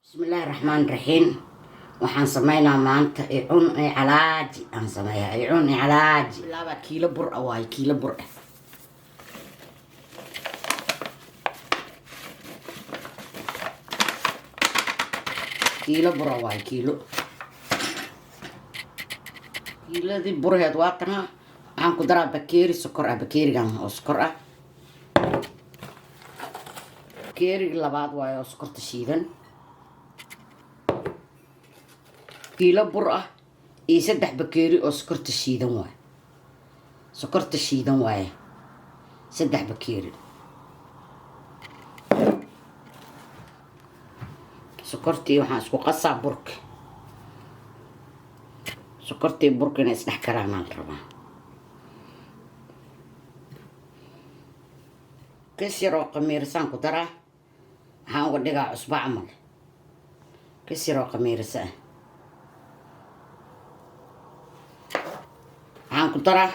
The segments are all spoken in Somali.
بسم الله الرحمن الرحيم. waxaan sameynaa maanta icun calaaji aan sameeyaa icun calaaji laba kiilo bur ah waay kiilo bur ah kiilo bur ah waay kiiladii burheed waa tana waxaan ku daraa bakeeri sokor ah bakeerigan oo sokor ah bakeerigi labaad waay oo sokorta shiidan kiilo bur ah iyo 3 bakeeri oo sokorta shiidan waay sokorta shiidan waay 3 bakeeri sokortii waxaan isku qasaa burka sokortii burkana isdhex karaan rabaa kasiroo qamiirsan ku daraa waxaan uga dhigaa cusbo camal kasiroo qamiirsan waxaan ku daraa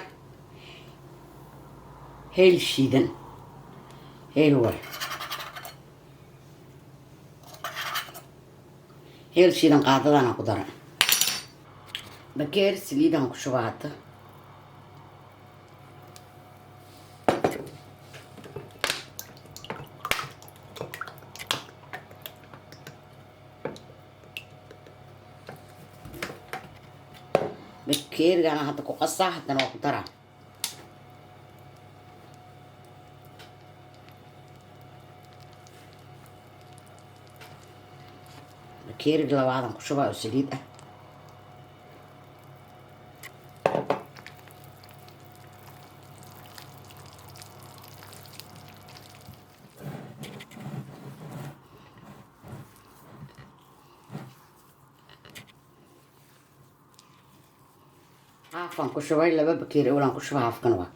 heel shiidan heel war heel shiidan qaadadana ku dara bakeer saliidan ku shubaa hadda bakeerigana hadda ku qasaa haddana waa ku daraa bakeeriga labaadan ku shubaa oo saliid ah haafan ku shubay laba bakeeri olaan ku shuba haafkan waa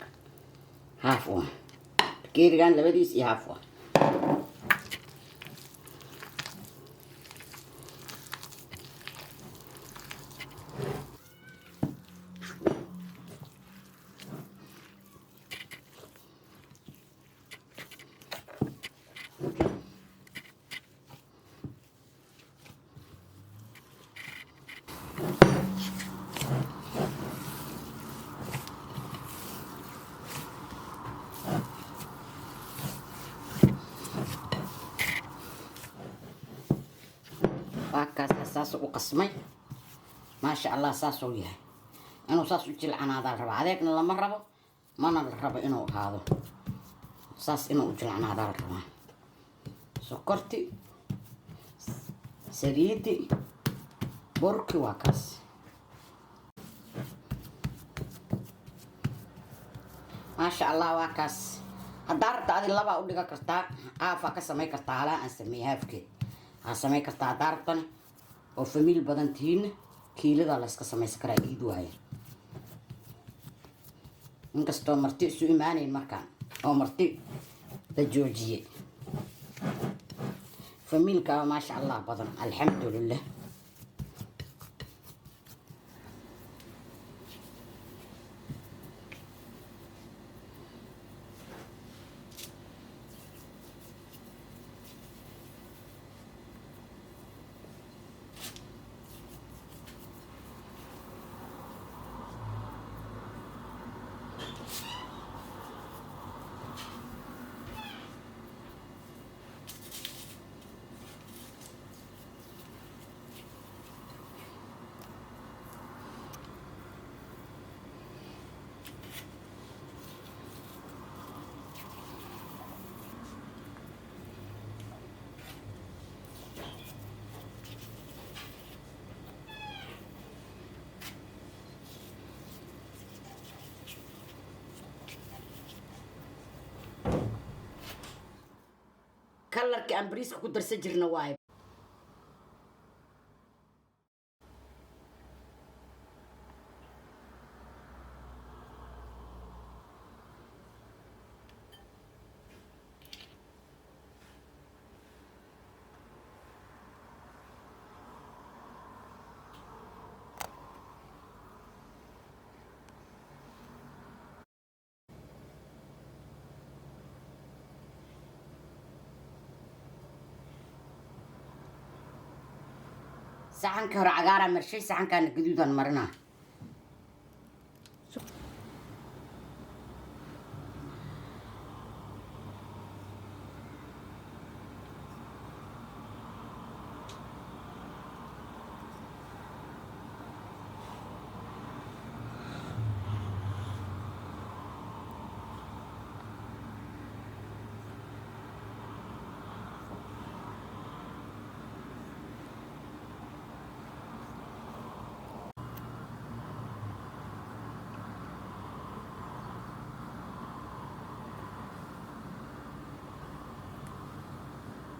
haaf waa bakeerigan labadiis iyo haaf waa kaas saas u qasmay ma sha Allah saas uu yahay inuu saas u jilcanaada raba adeegna lama rabo mana la rabo inuu ahaado saas inuu jilcanaada raba sokorti saliidi burki waa kaas ma sha Allah waa kaas hadda rabta laba u dhiga kartaa aafa ka samay kartaa ala aan sameeyay afkeed ha samay kartaa daartan oo family badan tiin kiilada la iska samaysan karaa iid waaye inkastoo marti isu imaaneen markaan oo marti la joojiyay familka ma sha Allah badan alxamdulillah kalarkii aan bariiska ku darsan jirna waaye saxanka hore cagaaraa marshay, saxankaana gaduudaan marinaa.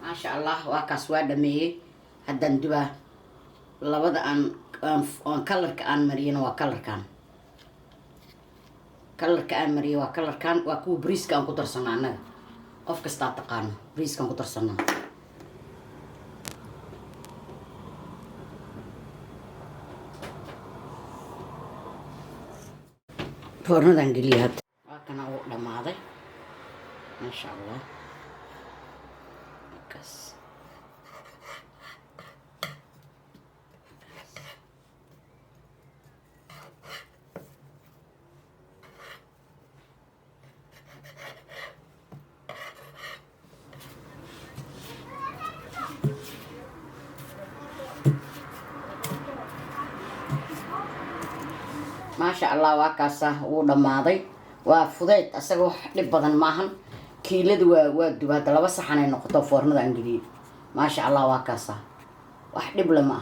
ما شاء الله واكاس وادمي هدان دبا لبدا ان كلر كان مرينا وكلر كان مري وكلر كان واكو بريس كان كدرسنا انا قف كستا تقان بريس كان كدرسنا فرنا دنجليات كان او دماده ما شاء الله كاس ما شاء الله واكاسه ودماداي وفديت اسغو دib badan maahan kiiladu waa dubaad laba saxan ay noqoto foornada ingiriis ما شاء الله واكاسه wax dhib lama